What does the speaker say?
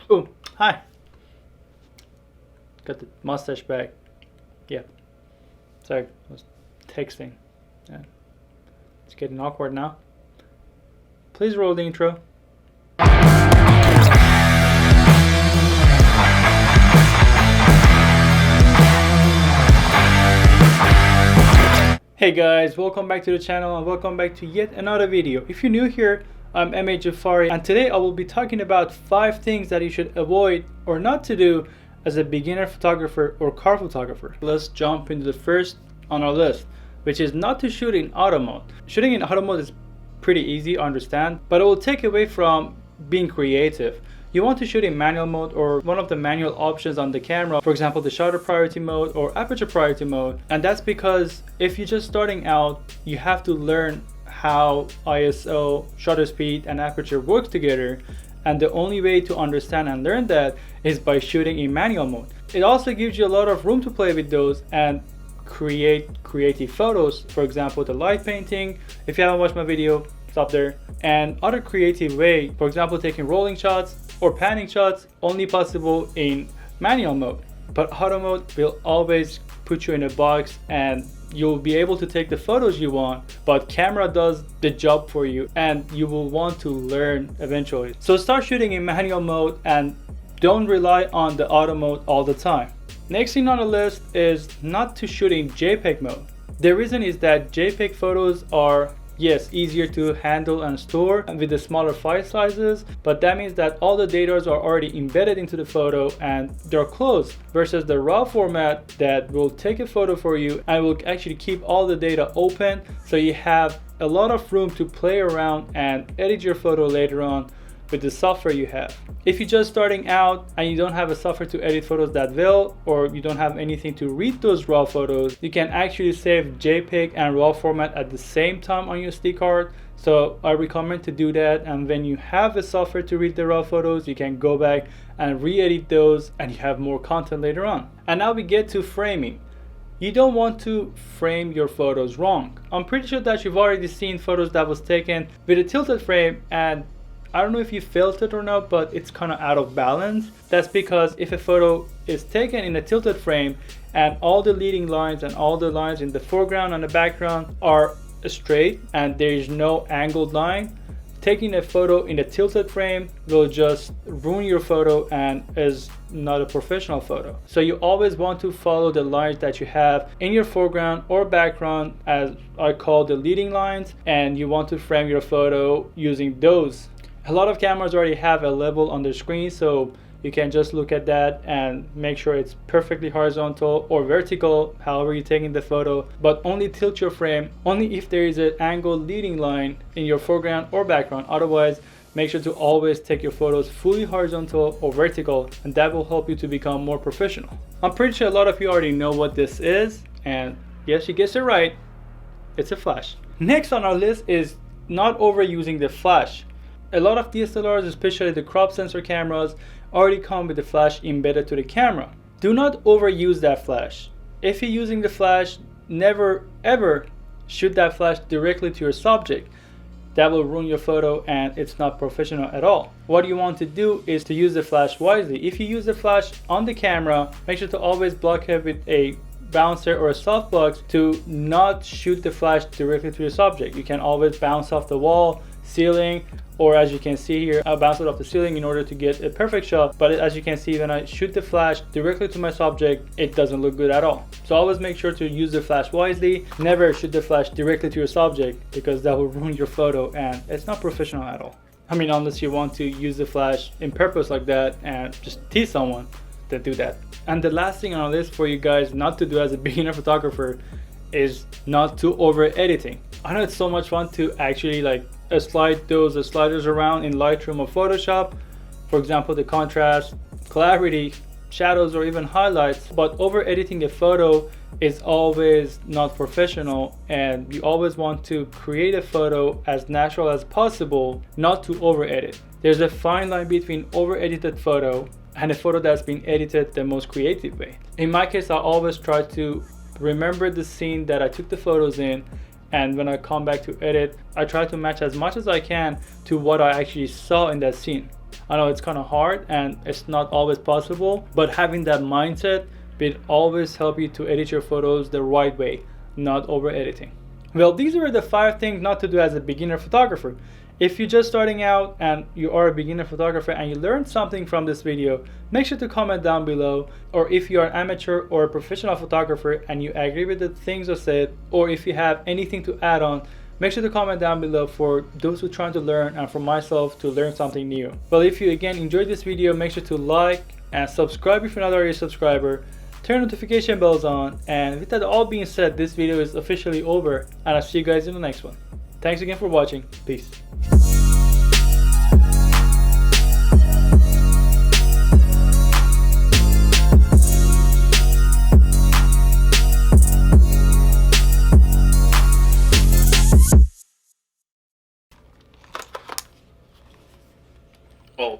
Oh, hi. Got the mustache back. Yeah. Sorry, I was texting. Yeah. It's getting awkward now. Please roll the intro. Hey guys, welcome back to the channel and welcome back to yet another video. If you're new here, I'm M.A. Jafari and today I will be talking about 5 things that you should avoid or not to do as a beginner photographer or car photographer. Let's jump into the first on our list, which is not to shoot in auto mode. Shooting in auto mode is pretty easy, I understand, but it will take away from being creative. You want to shoot in manual mode or one of the manual options on the camera, for example the shutter priority mode or aperture priority mode, and that's because if you're just starting out, you have to learn how ISO, shutter speed and aperture work together, and the only way to understand and learn that is by shooting in manual mode. It also gives you a lot of room to play with those and create creative photos, for example the light painting. If you haven't watched my video, it's up there, and other creative way, for example taking rolling shots or panning shots, only possible in manual mode. But auto mode will always put you in a box and you'll be able to take the photos you want, but camera does the job for you and you will want to learn eventually. So start shooting in manual mode and don't rely on the auto mode all the time. Next thing on the list is not to shoot in JPEG mode. The reason is that JPEG photos are, yes, easier to handle and store with the smaller file sizes, but that means that all the data are already embedded into the photo and they're closed, versus the RAW format that will take a photo for you and will actually keep all the data open, so you have a lot of room to play around and edit your photo later on with the software you have. If you're just starting out and you don't have a software to edit photos that well, or you don't have anything to read those RAW photos, you can actually save JPEG and RAW format at the same time on your SD card. So I recommend to do that, and when you have a software to read the RAW photos, you can go back and re-edit those and you have more content later on. And now we get to framing. You don't want to frame your photos wrong. I'm pretty sure that you've already seen photos that was taken with a tilted frame, and I don't know if you felt it or not, but it's kind of out of balance. That's because if a photo is taken in a tilted frame and all the leading lines and all the lines in the foreground and the background are straight and there is no angled line, taking a photo in a tilted frame will just ruin your photo and is not a professional photo. So you always want to follow the lines that you have in your foreground or background, as I call the leading lines, and you want to frame your photo using those. A lot of cameras already have a level on the screen, so you can just look at that and make sure it's perfectly horizontal or vertical, however you're taking the photo, but only tilt your frame only if there is an angled leading line in your foreground or background. Otherwise, make sure to always take your photos fully horizontal or vertical, and that will help you to become more professional. I'm pretty sure a lot of you already know what this is, and yes, you guessed it right, it's a flash. Next on our list is not overusing the flash. A lot of DSLRs, especially the crop sensor cameras, already come with the flash embedded to the camera. Do not overuse that flash. If you're using the flash, never ever shoot that flash directly to your subject. That will ruin your photo and it's not professional at all. What you want to do is to use the flash wisely. If you use the flash on the camera, make sure to always block it with a bouncer or a softbox to not shoot the flash directly to your subject. You can always bounce off the wall, ceiling, or as you can see here, I'll bounce it off the ceiling in order to get a perfect shot. But as you can see, when I shoot the flash directly to my subject, it doesn't look good at all. So always make sure to use the flash wisely. Never shoot the flash directly to your subject, because that will ruin your photo and it's not professional at all. I mean, unless you want to use the flash in purpose like that and just tease someone, then do that. And the last thing on our list for you guys not to do as a beginner photographer is not to over editing. I know it's so much fun to actually slide those sliders around in Lightroom or Photoshop, for example the contrast, clarity, shadows, or even highlights, but over editing a photo is always not professional, and you always want to create a photo as natural as possible, not to over edit. There's a fine line between over edited photo and a photo that's been edited the most creative way. In my case, I always try to remember the scene that I took the photos in and when I come back to edit, I try to match as much as I can to what I actually saw in that scene. I know it's kind of hard and it's not always possible, but having that mindset will always help you to edit your photos the right way, not over editing. Well, these are the 5 things not to do as a beginner photographer. If you're just starting out and you are a beginner photographer and you learned something from this video, make sure to comment down below. Or if you are an amateur or a professional photographer and you agree with the things I said, or if you have anything to add on, make sure to comment down below for those who are trying to learn and for myself to learn something new. Well, if you again enjoyed this video, make sure to like and subscribe if you're not already a subscriber. Turn notification bells on, and with that all being said, this video is officially over and I'll see you guys in the next one. Thanks again for watching. Peace. Oh.